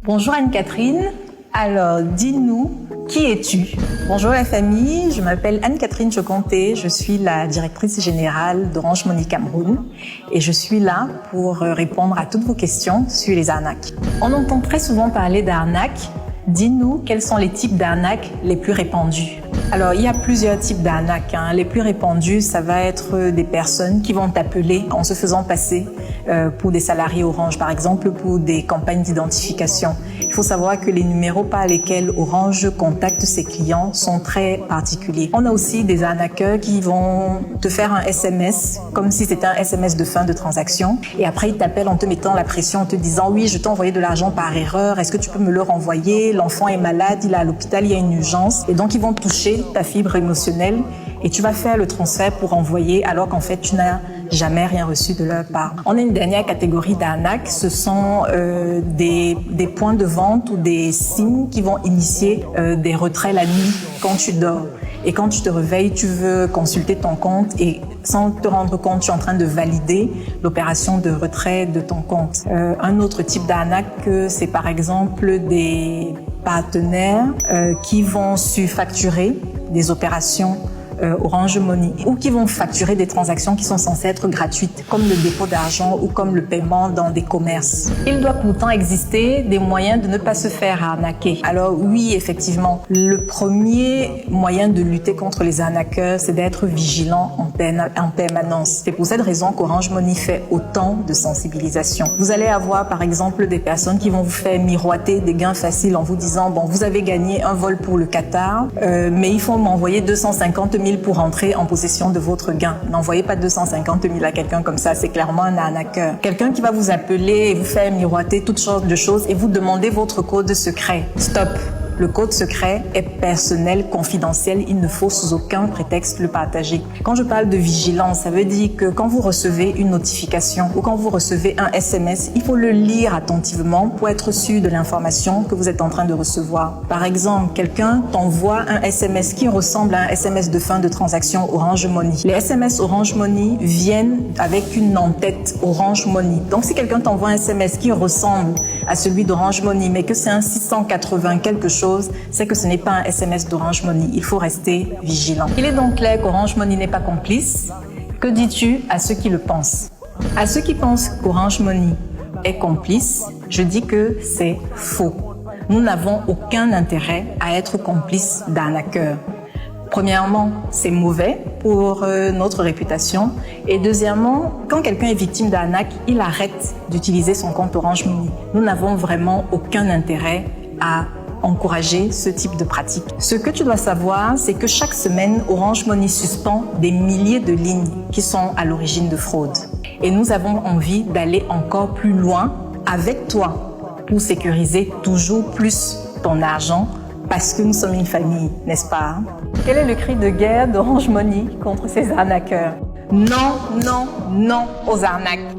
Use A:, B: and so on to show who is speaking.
A: Bonjour Anne-Catherine, alors dis-nous, qui es-tu?
B: Bonjour la famille, je m'appelle Anne-Catherine Choconté, je suis la directrice générale d'Orange Money Cameroun et je suis là pour répondre à toutes vos questions sur les arnaques.
A: On entend très souvent parler d'arnaques. Dis-nous quels sont les types d'arnaques les plus répandus.
B: Alors, il y a plusieurs types d'arnaques. Les plus répandus, ça va être des personnes qui vont t'appeler en se faisant passer pour des salariés Orange, par exemple, pour des campagnes d'identification. Il faut savoir que les numéros par lesquels Orange contacte ses clients sont très particuliers. On a aussi des arnaqueurs qui vont te faire un SMS, comme si c'était un SMS de fin de transaction. Et après, ils t'appellent en te mettant la pression, en te disant « Oui, je t'ai envoyé de l'argent par erreur, est-ce que tu peux me le renvoyer? L'enfant est malade, il est à l'hôpital, il y a une urgence. » Et donc, ils vont toucher ta fibre émotionnelle et tu vas faire le transfert pour envoyer alors qu'en fait, tu n'as jamais rien reçu de leur part. On a une dernière catégorie d'arnaques, ce sont des points de vente ou des signes qui vont initier des retraits la nuit quand tu dors. Et quand tu te réveilles, tu veux consulter ton compte et sans te rendre compte, tu es en train de valider l'opération de retrait de ton compte. Un autre type d'arnaque, c'est par exemple des partenaires qui vont surfacturer des opérations Orange Money ou qui vont facturer des transactions qui sont censées être gratuites, comme le dépôt d'argent ou comme le paiement dans des commerces.
A: Il doit pourtant exister des moyens de ne pas se faire arnaquer.
B: Alors oui, effectivement, le premier moyen de lutter contre les arnaqueurs, c'est d'être vigilant en permanence. C'est pour cette raison qu'Orange Money fait autant de sensibilisation. Vous allez avoir par exemple des personnes qui vont vous faire miroiter des gains faciles en vous disant « Bon, vous avez gagné un vol pour le Qatar, mais il faut m'envoyer 250 000 pour entrer en possession de votre gain. » N'envoyez pas 250 000 à quelqu'un comme ça, c'est clairement un arnaqueur. Quelqu'un qui va vous appeler et vous faire miroiter toutes sortes de choses et vous demander votre code secret. Stop! Le code secret est personnel, confidentiel, il ne faut sous aucun prétexte le partager. Quand je parle de vigilance, ça veut dire que quand vous recevez une notification ou quand vous recevez un SMS, il faut le lire attentivement pour être sûr de l'information que vous êtes en train de recevoir. Par exemple, quelqu'un t'envoie un SMS qui ressemble à un SMS de fin de transaction Orange Money. Les SMS Orange Money viennent avec une en-tête Orange Money. Donc si quelqu'un t'envoie un SMS qui ressemble à celui d'Orange Money, mais que c'est un 680 quelque chose, c'est que ce n'est pas un SMS d'Orange Money. Il faut rester vigilant.
A: Il est donc clair qu'Orange Money n'est pas complice. Que dis-tu à ceux qui le pensent?
B: À ceux qui pensent qu'Orange Money est complice, je dis que c'est faux. Nous n'avons aucun intérêt à être complices d'arnaqueurs. Premièrement, c'est mauvais pour notre réputation. Et deuxièmement, quand quelqu'un est victime d'arnaque, il arrête d'utiliser son compte Orange Money. Nous n'avons vraiment aucun intérêt à encourager ce type de pratique. Ce que tu dois savoir, c'est que chaque semaine, Orange Money suspend des milliers de lignes qui sont à l'origine de fraude. Et nous avons envie d'aller encore plus loin avec toi pour sécuriser toujours plus ton argent parce que nous sommes une famille, n'est-ce pas?
A: Quel est le cri de guerre d'Orange Money contre ces arnaqueurs?
B: Non, non, non aux arnaques.